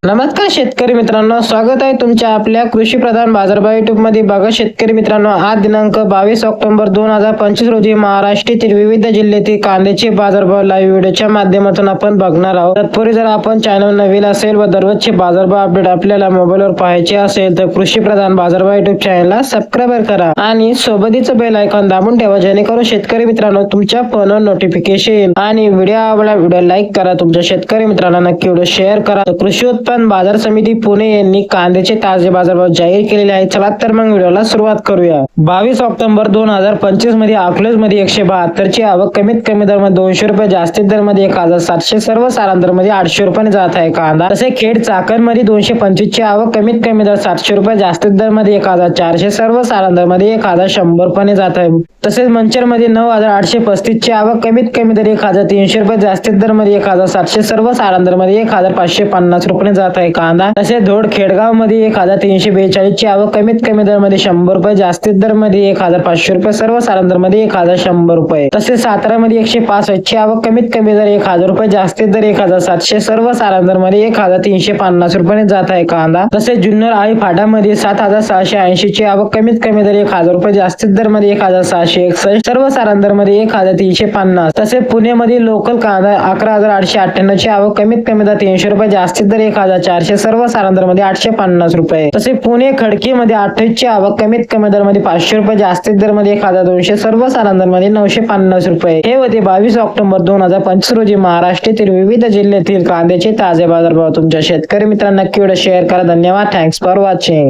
नमस्कार शेतकरी मित्रांनो, स्वागत आहे तुमच्या आपल्या कृषी प्रधान बाजारभाव युट्यूब मध्ये. बघा शेतकरी मित्रांनो, आज दिनांक 22 ऑक्टोबर 2025 रोजी महाराष्ट्रातील विविध जिल्ह्यातील कांद्याचे बाजारभाव लाईव्ह व्हिडिओच्या माध्यमातून आपण बघणार आहोत. तत्पूर्वी जर आपण चॅनल नवीन असेल व दररोजचे बाजारभाव अपडेट आपल्याला मोबाईलवर पाहायचे असेल तर कृषी प्रधान बाजारभाव युट्यूब चॅनलला सबस्क्राईब करा आणि सोबतीच बेल आयकॉन दाबून ठेवा, जेणेकरून शेतकरी मित्रांनो तुमच्या फोनवर नोटिफिकेशन येईल. आणि व्हिडिओ आवडला व्हिडिओ लाईक करा, तुमच्या शेतकरी मित्रांना नक्की व्हिडिओ शेअर करा. कृषी उत्पन्न बाजार समिती पुणे यांनी कांद्याचे ताजे बाजारभाव जाहीर केलेले आहेत. चला तर मग व्हिडिओला सुरुवात करूया. 22 ऑक्टोबर 2025 मध्ये अकलूज मध्ये 172 ची आवक, कमीत कमी दर मध्ये 200 रुपये, जास्तीत दर मध्ये 1700, सर्व साधारण दर मध्ये 800 रुपये जात आहे कांदा. तसे खेड चाकण मध्ये 225 ची आवक, कमीत कमी दर 700 रुपये, जास्तीत दर मध्ये 1400, सर्व साधारण दर मध्ये 1100 रुपये जात आहे. तसेच मंचर मध्ये 9835 ची आवक, कमीत कमी दर 1300 रुपये, जास्तीत दर मध्ये 1700, सर्व साधारण दर मध्ये 1550 रुपये जात आहे कांदा. तसेच धोड खेडगाव मध्ये 1342 ची आवक, कमीत कमी दर मध्ये 100 रुपये, जास्तीत दर मध्ये 1500 रुपये, सर्व साधारण दर मध्ये 1100 रुपये. तसेच सातारा मध्ये 165 ची आवक, कमीत कमी दर 1000 रुपये, जास्तीत दर 1700, सर्व साधारण दर मध्ये 1350 रुपये जात आहे कांदा. तसेच जुन्नर आई फाटा मध्ये 7680 ची आवक, कमीत कमी दर 1000 रुपये, जास्तीत दर मध्ये 1661, सर्व साधारण दर मध्ये 1350. तसेच पुणे मध्ये लोकल कांदा 11898 ची आवक, कमीत कमी दर 300 रुपये, जास्तीत दर 1400, सर्व साधारण दर मध्ये 850 रुपये. तसेच पुणे खडकी मध्ये 28 ची आवक, कमीत कमी दर मध्ये 500 रुपये, जास्तीत दर मध्ये 1200, सर्व साधारण दर मध्ये 950 रुपये. हे होते 22 ऑक्टोबर 2025 रोजी महाराष्ट्रातील विविध जिल्ह्यातील कांद्याचे ताजे बाजारभाव. तुमच्या शेतकरी मित्रांना नक्की व्हिडिओ शेअर करा. धन्यवाद. Thanks for watching.